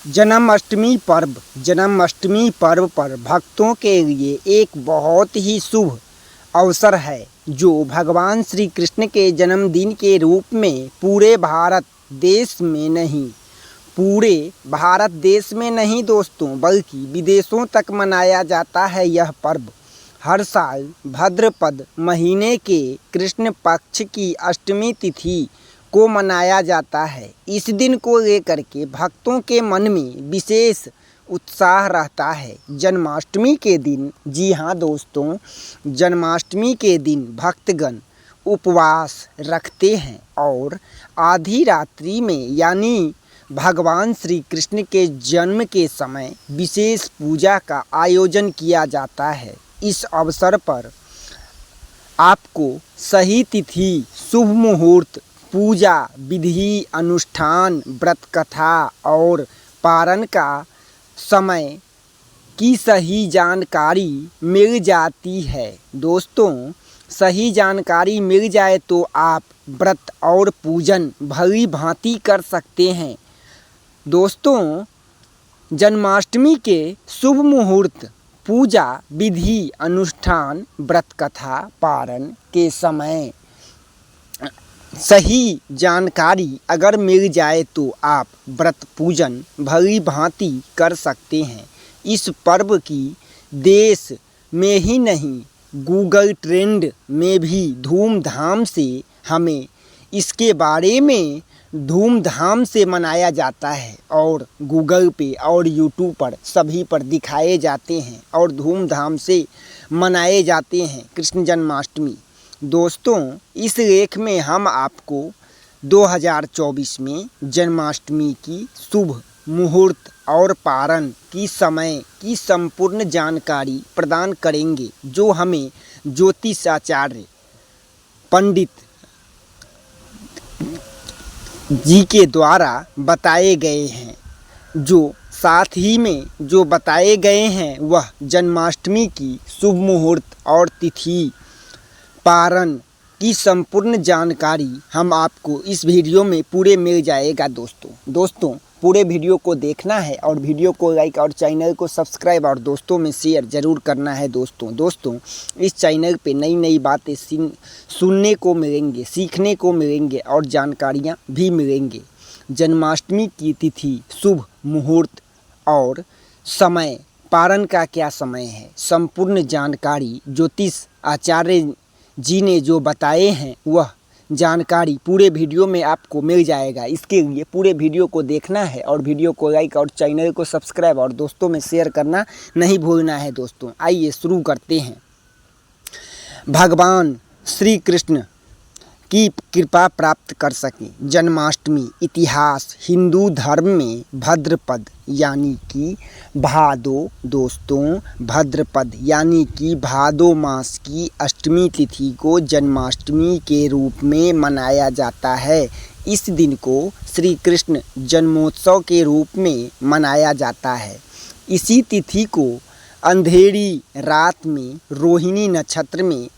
जन्माष्टमी पर्व पर भक्तों के लिए एक बहुत ही शुभ अवसर है, जो भगवान श्री कृष्ण के जन्मदिन के रूप में पूरे भारत देश में नहीं दोस्तों, बल्कि विदेशों तक मनाया जाता है। यह पर्व हर साल भाद्रपद महीने के कृष्ण पक्ष की अष्टमी तिथि को मनाया जाता है। इस दिन को लेकर के भक्तों के मन में विशेष उत्साह रहता है। जन्माष्टमी के दिन, जी हाँ दोस्तों, जन्माष्टमी के दिन भक्तगण उपवास रखते हैं और आधी रात्रि में यानी भगवान श्री कृष्ण के जन्म के समय विशेष पूजा का आयोजन किया जाता है। इस अवसर पर आपको सही तिथि, शुभ मुहूर्त, पूजा विधि, अनुष्ठान, व्रत कथा और पारण का समय की सही जानकारी मिल जाती है। दोस्तों, सही जानकारी मिल जाए तो आप व्रत और पूजन भली भांति कर सकते हैं। दोस्तों, जन्माष्टमी के शुभ मुहूर्त, पूजा विधि, अनुष्ठान, व्रत कथा, पारण के समय सही जानकारी अगर मिल जाए तो आप व्रत पूजन भली भांति कर सकते हैं। इस पर्व की देश में ही नहीं, गूगल ट्रेंड में भी धूमधाम से हमें इसके बारे में धूमधाम से मनाया जाता है और गूगल पे और यूट्यूब पर सभी पर दिखाए जाते हैं और धूमधाम से मनाए जाते हैं कृष्ण जन्माष्टमी। दोस्तों, इस लेख में हम आपको 2024 में जन्माष्टमी की शुभ मुहूर्त और पारण की समय की संपूर्ण जानकारी प्रदान करेंगे, जो हमें ज्योतिषाचार्य पंडित जी के द्वारा बताए गए हैं। जो साथ ही में जो बताए गए हैं वह जन्माष्टमी की शुभ मुहूर्त और तिथि, पारण की संपूर्ण जानकारी हम आपको इस वीडियो में पूरे मिल जाएगा। दोस्तों पूरे वीडियो को देखना है और वीडियो को लाइक और चैनल को सब्सक्राइब और दोस्तों में शेयर ज़रूर करना है। दोस्तों इस चैनल पे नई नई बातें सुनने को मिलेंगे, सीखने को मिलेंगे और जानकारियाँ भी मिलेंगे। जन्माष्टमी की तिथि, शुभ मुहूर्त और समय, पारण का क्या समय है, संपूर्ण जानकारी ज्योतिष आचार्य जी ने जो बताए हैं वह जानकारी पूरे वीडियो में आपको मिल जाएगा। इसके लिए पूरे वीडियो को देखना है और वीडियो को लाइक और चैनल को सब्सक्राइब और दोस्तों में शेयर करना नहीं भूलना है। दोस्तों आइए शुरू करते हैं। भगवान श्री कृष्ण की कृपा प्राप्त कर सके। जन्माष्टमी इतिहास, हिंदू धर्म में भाद्रपद यानी कि भादो, दोस्तों भाद्रपद यानी कि भादो मास की अष्टमी तिथि को जन्माष्टमी के रूप में मनाया जाता है। इस दिन को श्री कृष्ण जन्मोत्सव के रूप में मनाया जाता है। इसी तिथि को अंधेरी रात में रोहिणी नक्षत्र में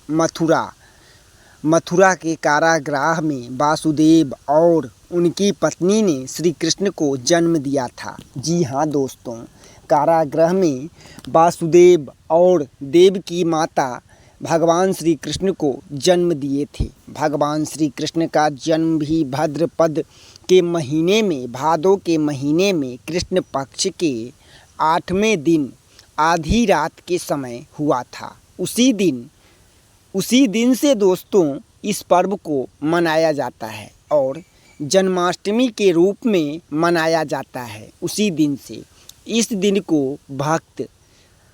मथुरा के कारागृह में वासुदेव और उनकी पत्नी ने श्री कृष्ण को जन्म दिया था। जी हाँ दोस्तों, कारागृह में वासुदेव और देव की माता भगवान श्री कृष्ण को जन्म दिए थे। भगवान श्री कृष्ण का जन्म भी भाद्रपद के महीने में, भादो के महीने में कृष्ण पक्ष के 8वें दिन आधी रात के समय हुआ था। उसी दिन से दोस्तों इस पर्व को मनाया जाता है और जन्माष्टमी के रूप में मनाया जाता है। उसी दिन से इस दिन को भक्त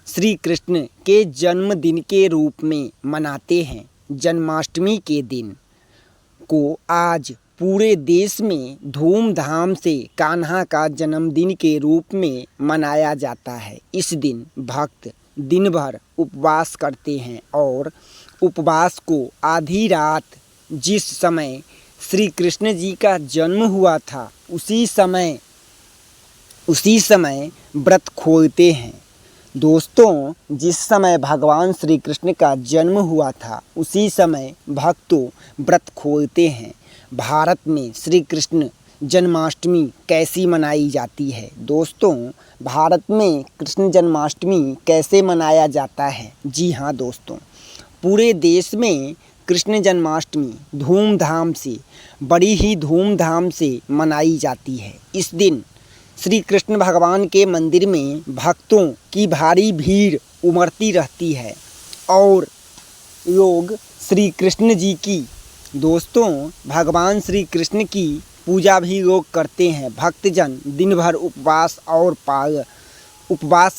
श्री कृष्ण के जन्मदिन के रूप में मनाते हैं। जन्माष्टमी के दिन को आज पूरे देश में धूमधाम से कान्हा का जन्मदिन के रूप में मनाया जाता है। इस दिन भक्त दिन भर उपवास करते हैं और उपवास को आधी रात, जिस समय श्री कृष्ण जी का जन्म हुआ था, उसी समय व्रत खोलते हैं। दोस्तों, जिस समय भगवान श्री कृष्ण का जन्म हुआ था उसी समय भक्तों व्रत खोलते हैं। भारत में श्री कृष्ण जन्माष्टमी कैसी मनाई जाती है। दोस्तों, भारत में कृष्ण जन्माष्टमी कैसे मनाया जाता है? जी हाँ दोस्तों, पूरे देश में कृष्ण जन्माष्टमी धूमधाम से, बड़ी ही धूमधाम से मनाई जाती है। इस दिन श्री कृष्ण भगवान के मंदिर में भक्तों की भारी भीड़ उमड़ती रहती है और लोग श्री कृष्ण जी की, दोस्तों, भगवान श्री कृष्ण की पूजा भी लोग करते हैं। भक्तजन दिन भर उपवास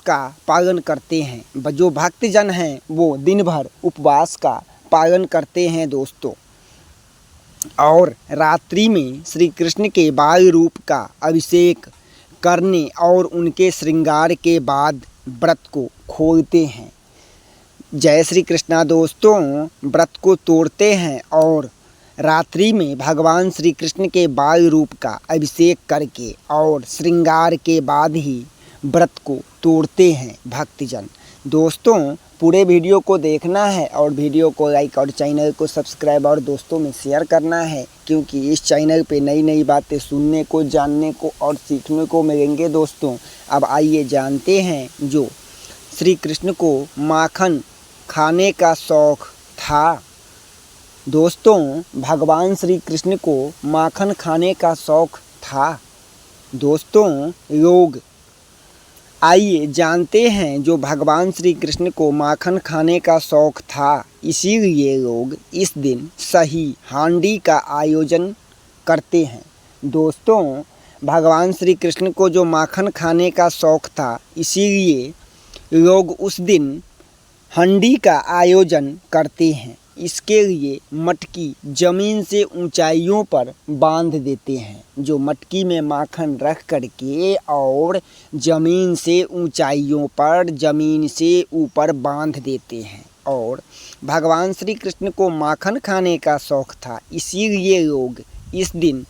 का पालन करते हैं। जो भक्तजन हैं वो दिन भर उपवास का पालन करते हैं दोस्तों, और रात्रि में श्री कृष्ण के बाल रूप का अभिषेक करने और उनके श्रृंगार के बाद व्रत को खोलते हैं। जय श्री कृष्णा दोस्तों, व्रत को तोड़ते हैं और रात्रि में भगवान श्री कृष्ण के बाल रूप का अभिषेक करके और श्रृंगार के बाद ही व्रत को तोड़ते हैं भक्तजन। दोस्तों, पूरे वीडियो को देखना है और वीडियो को लाइक और चैनल को सब्सक्राइब और दोस्तों में शेयर करना है, क्योंकि इस चैनल पे नई नई बातें सुनने को, जानने को और सीखने को मिलेंगे दोस्तों। अब आइए जानते हैं, जो श्री कृष्ण को माखन खाने का शौक़ था। दोस्तों, भगवान श्री कृष्ण को माखन खाने का शौक़ था। दोस्तों, लोग आइए जानते हैं, जो भगवान श्री कृष्ण को माखन खाने का शौक़ था, इसीलिए लोग इस दिन सही हांडी का आयोजन करते हैं। दोस्तों, भगवान श्री कृष्ण को जो माखन खाने का शौक़ था, इसीलिए लोग उस दिन हांडी का आयोजन करते हैं। इसके लिए मटकी ज़मीन से ऊंचाइयों पर बांध देते हैं। जो मटकी में माखन रख करके और ज़मीन से ऊंचाइयों पर, ज़मीन से ऊपर बांध देते हैं। और भगवान श्री कृष्ण को माखन खाने का शौक़ था, इसीलिए लोग इस दिन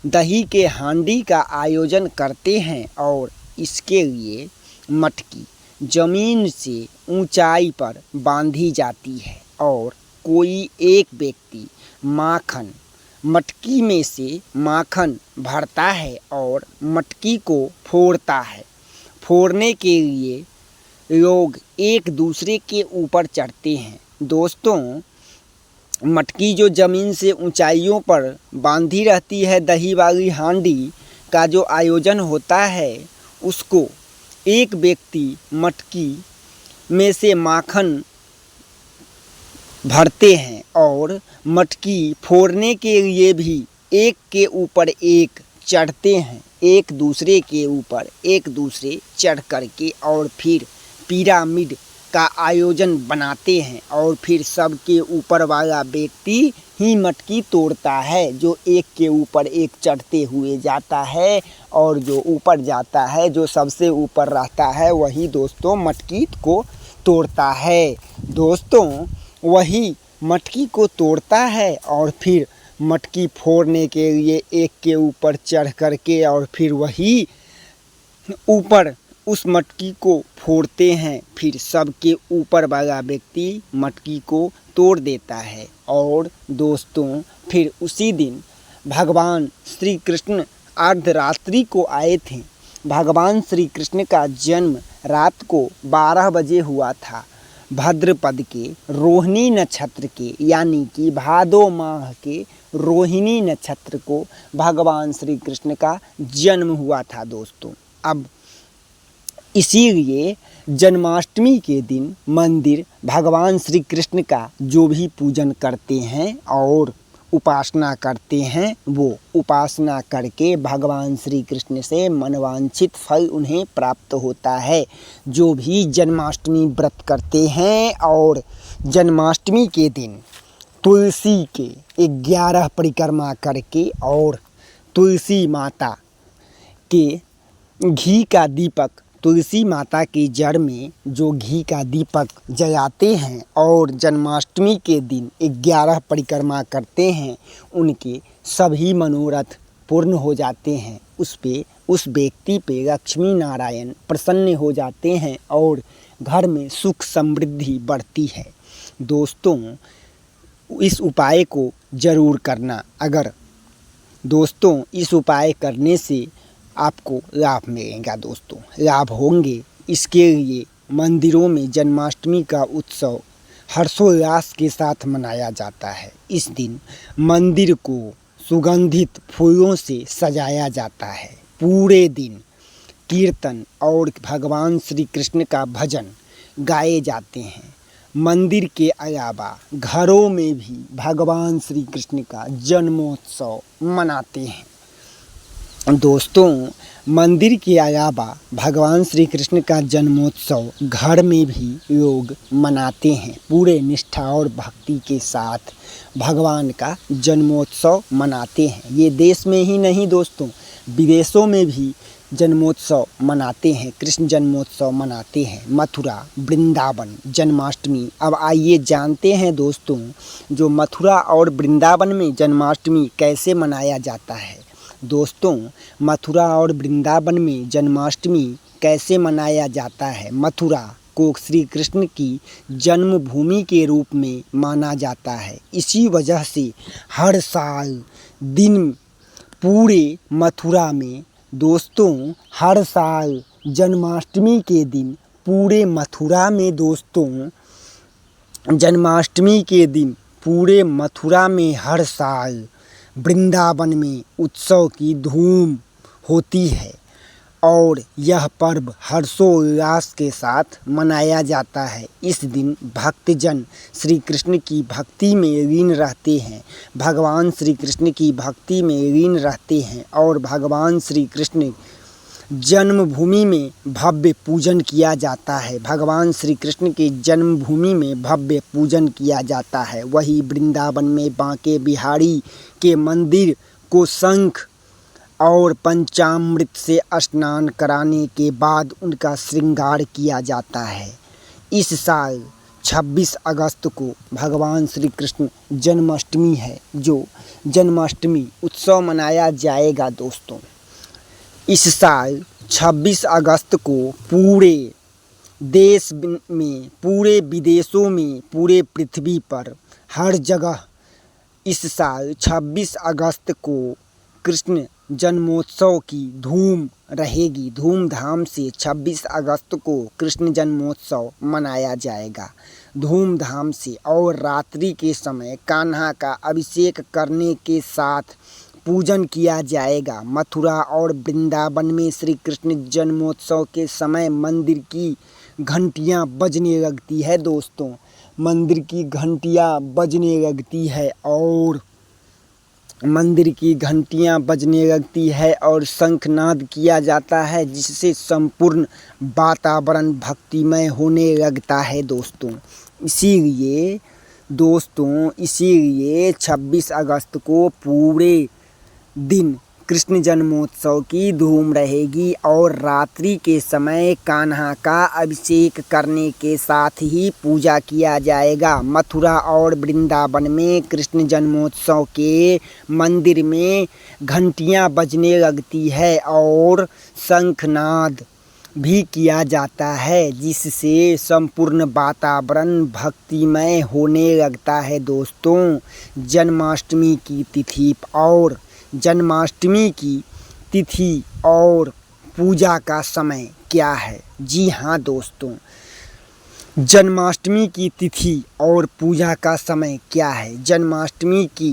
दही के हांडी का आयोजन करते हैं और इसके लिए मटकी ज़मीन से ऊंचाई पर बांधी जाती है और कोई एक व्यक्ति मटकी में से माखन भरता है और मटकी को फोड़ता है। फोड़ने के लिए लोग एक दूसरे के ऊपर चढ़ते हैं। दोस्तों, मटकी जो ज़मीन से ऊंचाइयों पर बांधी रहती है, दही वाली हांडी का जो आयोजन होता है, उसको एक व्यक्ति मटकी में से माखन भरते हैं और मटकी फोड़ने के लिए भी एक के ऊपर एक चढ़ते हैं, एक दूसरे के ऊपर एक दूसरे चढ़ करके, और फिर पिरामिड का आयोजन बनाते हैं और फिर सबके ऊपर वाला व्यक्ति ही मटकी तोड़ता है। जो एक के ऊपर एक चढ़ते हुए जाता है और जो ऊपर जाता है, जो सबसे ऊपर रहता है, वही दोस्तों मटकी को तोड़ता है। दोस्तों, वही मटकी को तोड़ता है और फिर मटकी फोड़ने के लिए एक के ऊपर चढ़ करके और फिर वही ऊपर उस मटकी को फोड़ते हैं। फिर सबके ऊपर वाला व्यक्ति मटकी को तोड़ देता है। और दोस्तों, फिर उसी दिन भगवान श्री कृष्ण अर्धरात्रि को आए थे। भगवान श्री कृष्ण का जन्म रात को 12 बजे हुआ था। भाद्रपद के रोहिणी नक्षत्र के, यानी कि भादो माह के रोहिणी नक्षत्र को भगवान श्री कृष्ण का जन्म हुआ था दोस्तों। अब इसीलिए जन्माष्टमी के दिन मंदिर भगवान श्री कृष्ण का जो भी पूजन करते हैं और उपासना करते हैं, वो उपासना करके भगवान श्री कृष्ण से मनवांछित फल उन्हें प्राप्त होता है। जो भी जन्माष्टमी व्रत करते हैं और जन्माष्टमी के दिन तुलसी के 11 परिक्रमा करके और तुलसी माता के घी का दीपक, तुलसी माता की जड़ में जो घी का दीपक जलाते हैं और जन्माष्टमी के दिन 11 परिक्रमा करते हैं, उनके सभी मनोरथ पूर्ण हो जाते हैं। उस व्यक्ति पे लक्ष्मी नारायण प्रसन्न हो जाते हैं और घर में सुख समृद्धि बढ़ती है। दोस्तों, इस उपाय को ज़रूर करना। अगर दोस्तों इस उपाय करने से आपको लाभ मिलेगा। दोस्तों लाभ होंगे, इसके लिए मंदिरों में जन्माष्टमी का उत्सव हर्षोल्लास के साथ मनाया जाता है। इस दिन मंदिर को सुगंधित फूलों से सजाया जाता है। पूरे दिन कीर्तन और भगवान श्री कृष्ण का भजन गाए जाते हैं। मंदिर के अलावा घरों में भी भगवान श्री कृष्ण का जन्मोत्सव मनाते हैं। दोस्तों मंदिर के अलावा भगवान श्री कृष्ण का जन्मोत्सव घर में भी लोग मनाते हैं। पूरे निष्ठा और भक्ति के साथ भगवान का जन्मोत्सव मनाते हैं। ये देश में ही नहीं दोस्तों, विदेशों में भी जन्मोत्सव मनाते हैं, कृष्ण जन्मोत्सव मनाते हैं। मथुरा, वृंदावन, जन्माष्टमी। अब आइए जानते हैं दोस्तों, जो मथुरा और वृंदावन में जन्माष्टमी कैसे मनाया जाता है। दोस्तों मथुरा और वृंदावन में जन्माष्टमी कैसे मनाया जाता है। मथुरा को श्री कृष्ण की जन्मभूमि के रूप में माना जाता है। इसी वजह से हर साल दिन पूरे मथुरा में दोस्तों हर साल जन्माष्टमी के दिन पूरे मथुरा में दोस्तों जन्माष्टमी के दिन पूरे मथुरा में हर साल वृंदावन में उत्सव की धूम होती है और यह पर्व हर्षोल्लास के साथ मनाया जाता है। इस दिन भक्तजन श्री कृष्ण की भक्ति में लीन रहते हैं, भगवान श्री कृष्ण की भक्ति में लीन रहते हैं और भगवान श्री कृष्ण जन्मभूमि में भव्य पूजन किया जाता है। भगवान श्री कृष्ण के जन्मभूमि में भव्य पूजन किया जाता है। वही वृंदावन में बांके बिहारी के मंदिर को शंख और पंचामृत से स्नान कराने के बाद उनका श्रृंगार किया जाता है। इस साल 26 अगस्त को भगवान श्री कृष्ण जन्माष्टमी है, जो जन्माष्टमी उत्सव मनाया जाएगा। दोस्तों इस साल 26 अगस्त को पूरे देश में, पूरे विदेशों में, पूरे पृथ्वी पर हर जगह इस साल 26 अगस्त को कृष्ण जन्मोत्सव की धूम रहेगी। धूमधाम से 26 अगस्त को कृष्ण जन्मोत्सव मनाया जाएगा धूमधाम से। और रात्रि के समय कान्हा का अभिषेक करने के साथ पूजन किया जाएगा। मथुरा और वृंदावन में श्री कृष्ण जन्मोत्सव के समय मंदिर की घंटियां बजने लगती है। दोस्तों मंदिर की घंटियां बजने लगती है और मंदिर की घंटियां बजने लगती है और शंखनाद किया जाता है, जिससे संपूर्ण वातावरण भक्तिमय होने लगता है। दोस्तों इसीलिए 26 अगस्त को पूरे दिन कृष्ण जन्मोत्सव की धूम रहेगी और रात्रि के समय कान्हा का अभिषेक करने के साथ ही पूजा किया जाएगा। मथुरा और वृंदावन में कृष्ण जन्मोत्सव के मंदिर में घंटियां बजने लगती है और शंखनाद भी किया जाता है, जिससे संपूर्ण वातावरण भक्तिमय होने लगता है। दोस्तों जन्माष्टमी की तिथि और जन्माष्टमी की तिथि और पूजा का समय क्या है? जी हाँ दोस्तों, जन्माष्टमी की तिथि और पूजा का समय क्या है? जन्माष्टमी की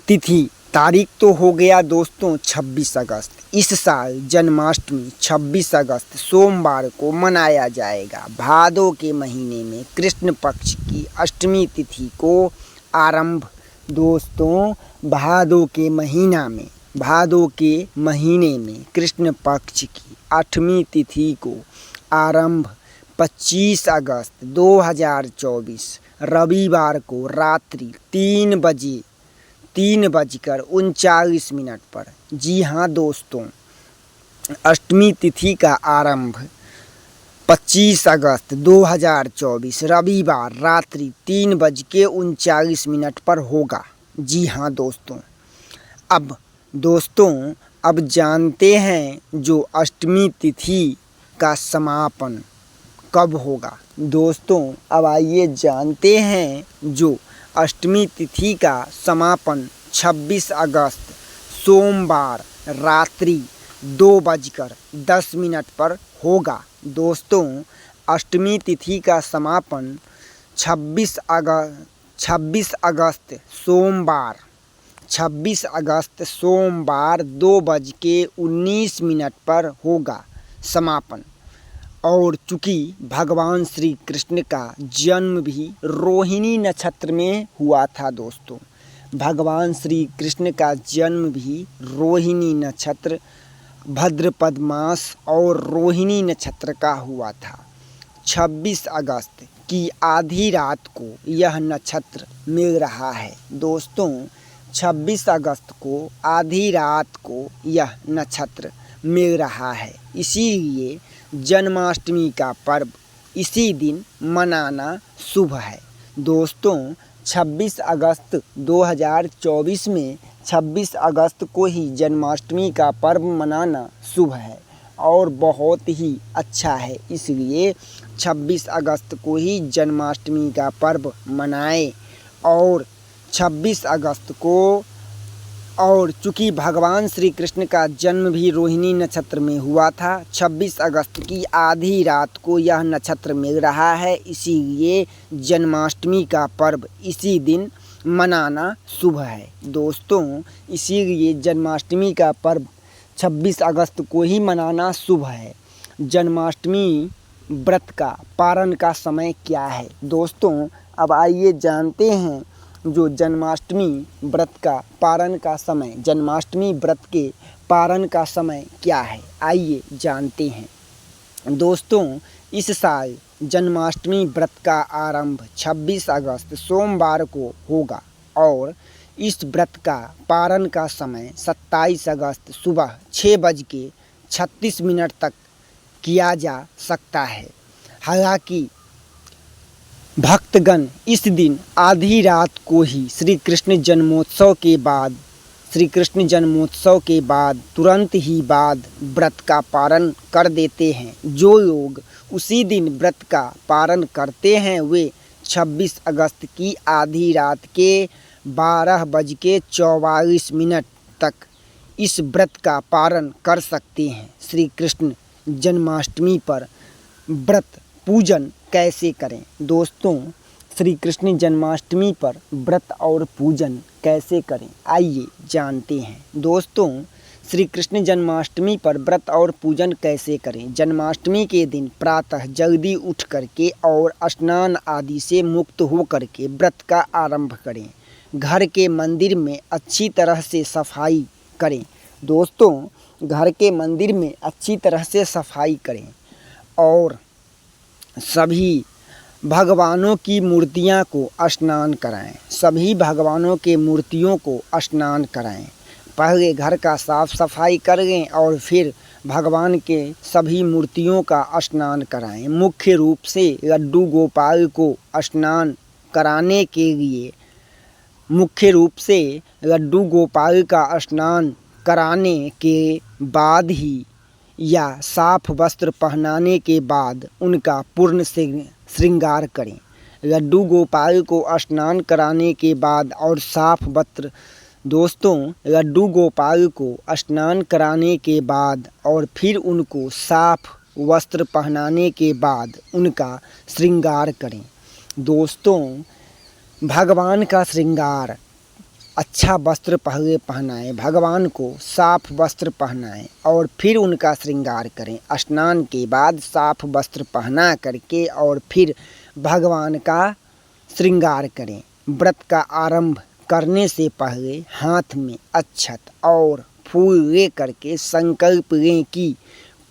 तिथि तारीख तो हो गया दोस्तों 26 अगस्त। इस साल जन्माष्टमी 26 अगस्त सोमवार को मनाया जाएगा। भादों के महीने में कृष्ण पक्ष की अष्टमी तिथि को आरंभ दोस्तों भादों के महीने में कृष्ण पक्ष की 8वीं तिथि को आरंभ 25 अगस्त 2024 रविवार को रात्रि 3:39 पर। जी हाँ दोस्तों, अष्टमी तिथि का आरंभ 25 अगस्त 2024 रविवार रात्रि 3:39 पर होगा। जी हाँ दोस्तों, अब जानते हैं जो अष्टमी तिथि का समापन कब होगा। दोस्तों अब आइए जानते हैं जो अष्टमी तिथि का समापन 26 अगस्त सोमवार रात्रि 2:10 पर होगा। दोस्तों, अष्टमी तिथि का समापन 26 अगस्त सोमवार 2:19 पर होगा समापन। और चूँकि भगवान श्री कृष्ण का जन्म भी रोहिणी नक्षत्र में हुआ था दोस्तों, भगवान श्री कृष्ण का जन्म भी रोहिणी नक्षत्र, भाद्रपद मास और रोहिणी नक्षत्र का हुआ था। 26 अगस्त की आधी रात को यह नक्षत्र मिल रहा है। दोस्तों, 26 अगस्त को आधी रात को यह नक्षत्र मिल रहा है, इसीलिए जन्माष्टमी का पर्व इसी दिन मनाना शुभ है। दोस्तों, 26 अगस्त 2024 में 26 अगस्त को ही जन्माष्टमी का पर्व मनाना शुभ है और बहुत ही अच्छा है, इसलिए 26 अगस्त को ही जन्माष्टमी का पर्व मनाएं। और 26 अगस्त को, और चूँकि भगवान श्री कृष्ण का जन्म भी रोहिणी नक्षत्र में हुआ था, 26 अगस्त की आधी रात को यह नक्षत्र मिल रहा है, इसीलिए जन्माष्टमी का पर्व इसी दिन मनाना शुभ है। दोस्तों, इसीलिए जन्माष्टमी का पर्व 26 अगस्त को ही मनाना शुभ है। जन्माष्टमी व्रत का पारण का समय क्या है? दोस्तों, अब आइए जानते हैं जो जन्माष्टमी व्रत का पारण का समय, जन्माष्टमी व्रत के पारण का समय क्या है, आइए जानते हैं। दोस्तों, इस साल जन्माष्टमी व्रत का आरंभ 26 अगस्त सोमवार को होगा और इस व्रत का पारण का समय 27 अगस्त सुबह 6:36 तक किया जा सकता है। हालांकि भक्तगण इस दिन आधी रात को ही श्री कृष्ण जन्मोत्सव के बाद तुरंत ही बाद व्रत का पारण कर देते हैं। जो लोग उसी दिन व्रत का पारण करते हैं वे 26 अगस्त की आधी रात के 12:44 तक इस व्रत का पारण कर सकते हैं। श्री कृष्ण जन्माष्टमी पर व्रत पूजन कैसे करें? दोस्तों, श्री कृष्ण जन्माष्टमी पर व्रत और पूजन कैसे करें, आइए जानते हैं। दोस्तों, श्री कृष्ण जन्माष्टमी पर व्रत और पूजन कैसे करें? जन्माष्टमी के दिन प्रातः जल्दी उठ करके और स्नान आदि से मुक्त हो करके व्रत का आरंभ करें। घर के मंदिर में अच्छी तरह से सफाई करें। दोस्तों, घर के मंदिर में अच्छी तरह से सफाई करें और सभी भगवानों की मूर्तियां को स्नान कराएं। सभी भगवानों के मूर्तियों को स्नान कराएं। पहले घर का साफ सफाई करें और फिर भगवान के सभी मूर्तियों का स्नान कराएं। मुख्य रूप से लड्डू गोपाल को स्नान कराने के लिए लड्डू गोपाल का स्नान कराने के बाद ही या साफ वस्त्र पहनाने के बाद उनका पूर्ण श्रृंगार करें। लड्डू गोपाल को स्नान कराने के बाद और साफ वस्त्र, दोस्तों, लड्डू गोपाल को स्नान कराने के बाद और फिर उनको साफ वस्त्र पहनाने के बाद उनका श्रृंगार करें। दोस्तों, भगवान का श्रृंगार अच्छा वस्त्र पहले पहनाएं, भगवान को साफ वस्त्र पहनाएं और फिर उनका श्रृंगार करें। स्नान के बाद साफ वस्त्र पहना करके और फिर भगवान का श्रृंगार करें। व्रत का आरंभ करने से पहले हाथ में अक्षत और फूल ले करके संकल्प लें कि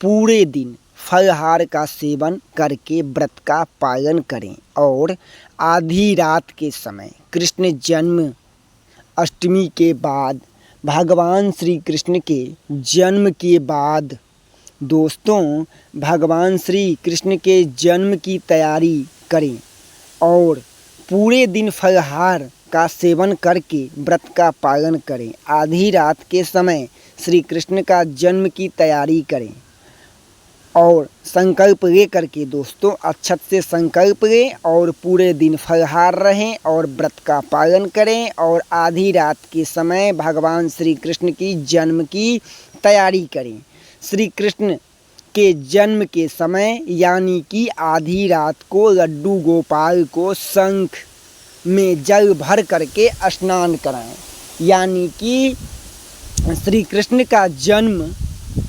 पूरे दिन फलहार का सेवन करके व्रत का पालन करें और आधी रात के समय कृष्ण जन्म अष्टमी के बाद, भगवान श्री कृष्ण के जन्म के बाद, दोस्तों, भगवान श्री कृष्ण के जन्म की तैयारी करें और पूरे दिन फलहार का सेवन करके व्रत का पालन करें। आधी रात के समय श्री कृष्ण का जन्म की तैयारी करें और संकल्प ले करके दोस्तों अक्षत से संकल्प लें और पूरे दिन फलाहार रहें और व्रत का पालन करें और आधी रात के समय भगवान श्री कृष्ण की जन्म की तैयारी करें। श्री कृष्ण के जन्म के समय यानी कि आधी रात को लड्डू गोपाल को शंख में जल भर करके स्नान कराएं। यानी कि श्री कृष्ण का जन्म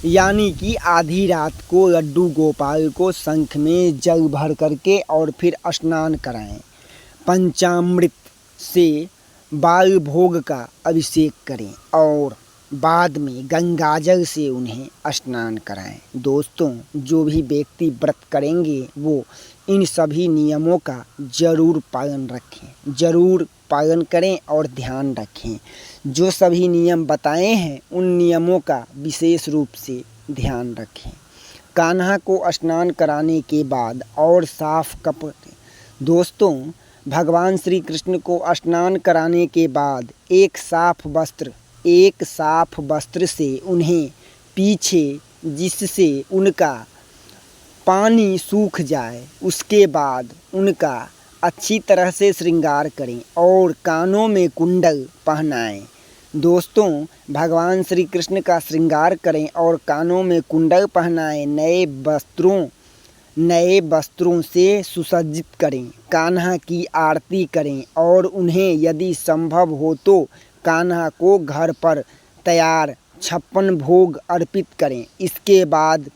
यानी कि आधी रात को लड्डू गोपाल को शंख में जल भर करके और फिर स्नान कराएं। पंचामृत से बाल भोग का अभिषेक करें और बाद में गंगाजल से उन्हें स्नान कराएं। दोस्तों जो भी व्यक्ति व्रत करेंगे वो इन सभी नियमों का ज़रूर पालन रखें, ज़रूर पालन करें और ध्यान रखें। जो सभी नियम बताए हैं उन नियमों का विशेष रूप से ध्यान रखें। कान्हा को स्नान कराने के बाद और साफ कपड़े, दोस्तों भगवान श्री कृष्ण को स्नान कराने के बाद एक साफ वस्त्र से उन्हें पीछे जिससे उनका पानी सूख जाए, उसके बाद उनका अच्छी तरह से श्रृंगार करें और कानों में कुंडल पहनाएं। दोस्तों भगवान श्री कृष्ण का श्रृंगार करें और कानों में कुंडल पहनाएं। नए वस्त्रों से सुसज्जित करें। कान्हा की आरती करें और उन्हें यदि संभव हो तो कान्हा को घर पर तैयार 56 भोग अर्पित करें। इसके बाद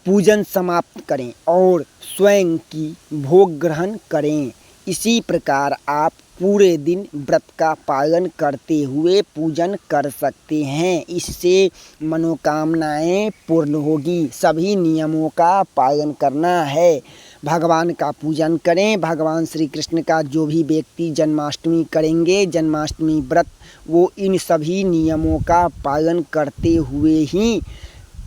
पूजन समाप्त करें और स्वयं की भोग ग्रहण करें। इसी प्रकार आप पूरे दिन व्रत का पालन करते हुए पूजन कर सकते हैं। इससे मनोकामनाएं पूर्ण होगी। सभी नियमों का पालन करना है। भगवान का पूजन करें। भगवान श्री कृष्ण का जो भी व्यक्ति जन्माष्टमी करेंगे, जन्माष्टमी व्रत, वो इन सभी नियमों का पालन करते हुए ही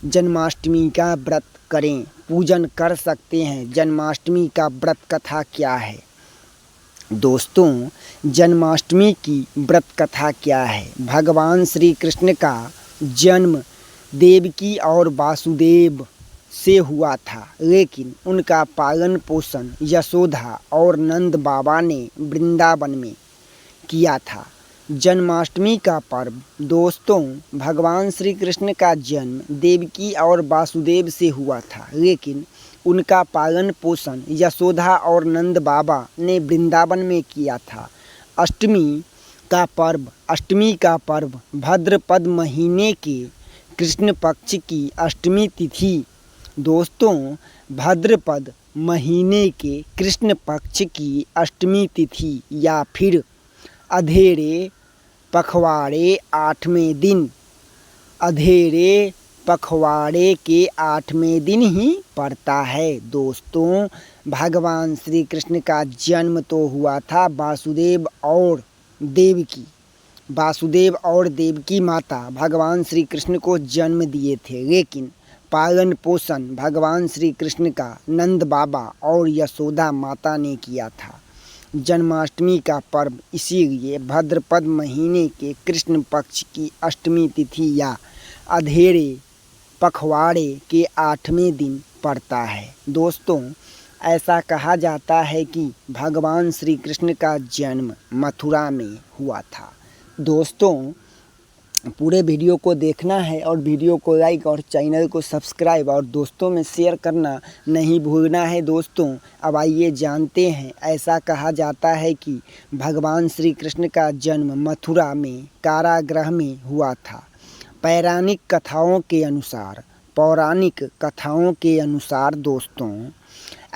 जन्माष्टमी का व्रत करें, पूजन कर सकते हैं। जन्माष्टमी का व्रत कथा क्या है? दोस्तों जन्माष्टमी की व्रत कथा क्या है? भगवान श्री कृष्ण का जन्म देवकी और वासुदेव से हुआ था, लेकिन उनका पालन पोषण यशोदा और नंद बाबा ने वृंदावन में किया था। जन्माष्टमी का पर्व, दोस्तों भगवान श्री कृष्ण का जन्म देवकी और वासुदेव से हुआ था, लेकिन उनका पालन पोषण यशोदा और नंद बाबा ने वृंदावन में किया था। अष्टमी का पर्व भाद्रपद महीने के कृष्ण पक्ष की अष्टमी तिथि, दोस्तों भाद्रपद महीने के कृष्ण पक्ष की अष्टमी तिथि या फिर अधेरे पखवाड़े 8वें दिन, अधेरे पखवाड़े के 8वें दिन ही पड़ता है। दोस्तों भगवान श्री कृष्ण का जन्म तो हुआ था वासुदेव और देवकी माता भगवान श्री कृष्ण को जन्म दिए थे, लेकिन पालन पोषण भगवान श्री कृष्ण का नंद बाबा और यशोदा माता ने किया था। जन्माष्टमी का पर्व इसीलिए भाद्रपद महीने के कृष्ण पक्ष की अष्टमी तिथि या अधेरे पखवाड़े के 8वें दिन पड़ता है। दोस्तों ऐसा कहा जाता है कि भगवान श्री कृष्ण का जन्म मथुरा में हुआ था। दोस्तों पूरे वीडियो को देखना है और वीडियो को लाइक और चैनल को सब्सक्राइब और दोस्तों में शेयर करना नहीं भूलना है। दोस्तों अब आइए जानते हैं। ऐसा कहा जाता है कि भगवान श्री कृष्ण का जन्म मथुरा में कारागृह में हुआ था। पौराणिक कथाओं के अनुसार दोस्तों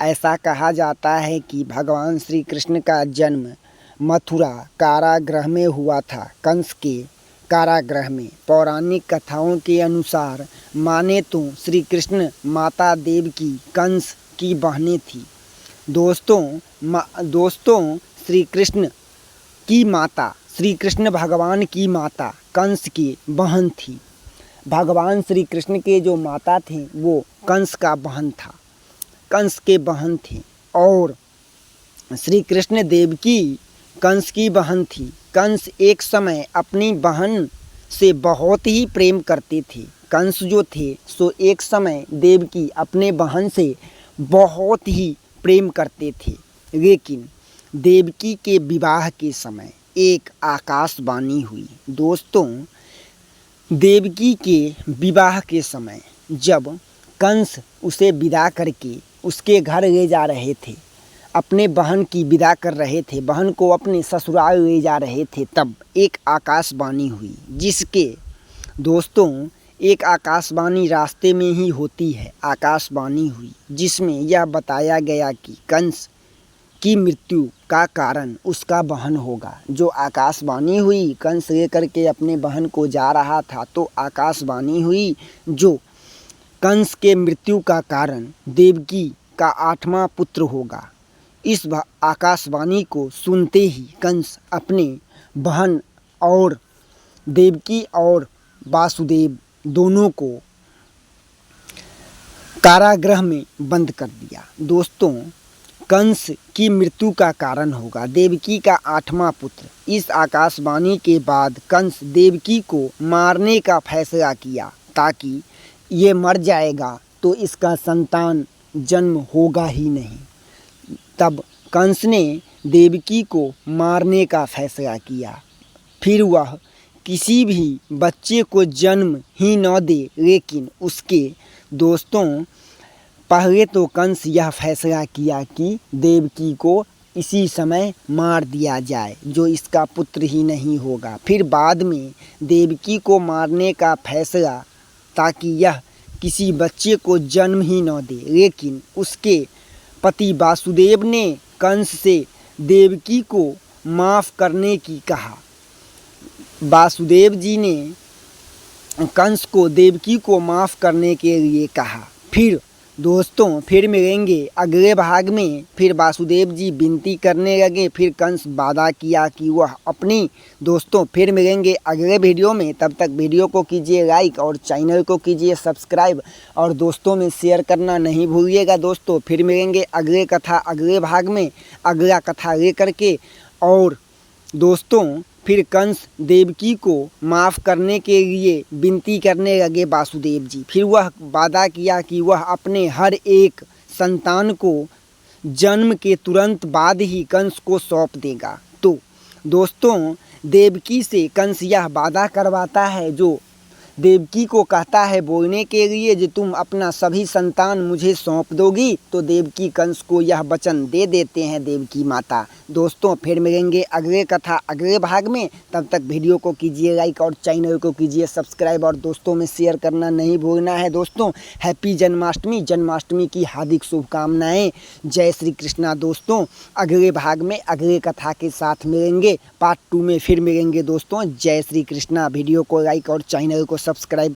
ऐसा कहा जाता है कि भगवान श्री कृष्ण का जन्म मथुरा कारागृह में हुआ था, कंस के कारागृह में। पौराणिक कथाओं के अनुसार माने तो श्री कृष्ण माता देवकी कंस की बहनें थी। दोस्तों श्री कृष्ण भगवान की माता कंस की बहन थी। भगवान श्री कृष्ण के जो माता थे वो कंस के बहन थे और श्री कृष्ण देवकी कंस की बहन थी। कंस एक समय अपनी बहन से बहुत ही प्रेम करते थे, कंस जो थे सो एक समय देवकी अपने बहन से बहुत ही प्रेम करते थे, लेकिन देवकी के विवाह के समय एक आकाशवाणी हुई। दोस्तों, देवकी के विवाह के समय जब कंस उसे विदा करके उसके घर ले जा रहे थे, अपने बहन की विदा कर रहे थे, बहन को अपने ससुराल ले जा रहे थे, तब एक आकाशवाणी हुई। जिसके दोस्तों, एक आकाशवाणी रास्ते में ही होती है। आकाशवाणी हुई जिसमें यह बताया गया कि कंस की मृत्यु का कारण उसका बहन होगा। जो आकाशवाणी हुई, कंस लेकर के अपने बहन को जा रहा था, तो आकाशवाणी हुई जो कंस के मृत्यु का कारण देवकी का 8वां पुत्र होगा। इस आकाशवाणी को सुनते ही कंस अपने बहन और देवकी और वासुदेव दोनों को कारागृह में बंद कर दिया। दोस्तों, कंस की मृत्यु का कारण होगा देवकी का 8वां पुत्र। इस आकाशवाणी के बाद कंस देवकी को मारने का फैसला किया, ताकि ये मर जाएगा तो इसका संतान जन्म होगा ही नहीं। तब कंस ने देवकी को मारने का फैसला किया। फिर वह किसी भी बच्चे को जन्म ही न दे, लेकिन उसके दोस्तों, पहले तो कंस यह फैसला किया कि देवकी को इसी समय मार दिया जाए, जो इसका पुत्र ही नहीं होगा। फिर बाद में देवकी को मारने का फैसला, ताकि यह किसी बच्चे को जन्म ही न दे, लेकिन उसके पति वासुदेव ने कंस से देवकी को माफ़ करने की कहा। वासुदेव जी ने कंस को देवकी को माफ़ करने के लिए कहा। फिर दोस्तों, फिर मिलेंगे अगले भाग में। फिर वासुदेव जी विनती करने लगे, फिर कंस वादा किया कि वह अपनी दोस्तों फिर मिलेंगे अगले वीडियो में। तब तक वीडियो को कीजिए लाइक और चैनल को कीजिए सब्सक्राइब और दोस्तों में शेयर करना नहीं भूलिएगा। दोस्तों, फिर मिलेंगे अगले कथा अगले भाग में, अगला कथा लेकर के। और दोस्तों, फिर कंस देवकी को माफ़ करने के लिए विनती करने लगे वासुदेव जी। फिर वह वादा किया कि वह अपने हर एक संतान को जन्म के तुरंत बाद ही कंस को सौंप देगा। तो दोस्तों, देवकी से कंस यह वादा करवाता है, जो देवकी को कहता है बोलने के लिए, जो तुम अपना सभी संतान मुझे सौंप दोगी। तो देवकी कंस को यह वचन दे देते हैं, देवकी माता। दोस्तों, फिर मिलेंगे अगले कथा अगले भाग में। तब तक वीडियो को कीजिए लाइक और चैनल को कीजिए सब्सक्राइब और दोस्तों में शेयर करना नहीं भूलना है। दोस्तों, हैप्पी जन्माष्टमी, जन्माष्टमी की हार्दिक शुभकामनाएं। जय श्री कृष्णा। दोस्तों, अगले भाग में अगले कथा के साथ मिलेंगे, पार्ट 2 में फिर मिलेंगे। दोस्तों, जय श्री कृष्णा। वीडियो को लाइक और चैनल को सब्सक्राइब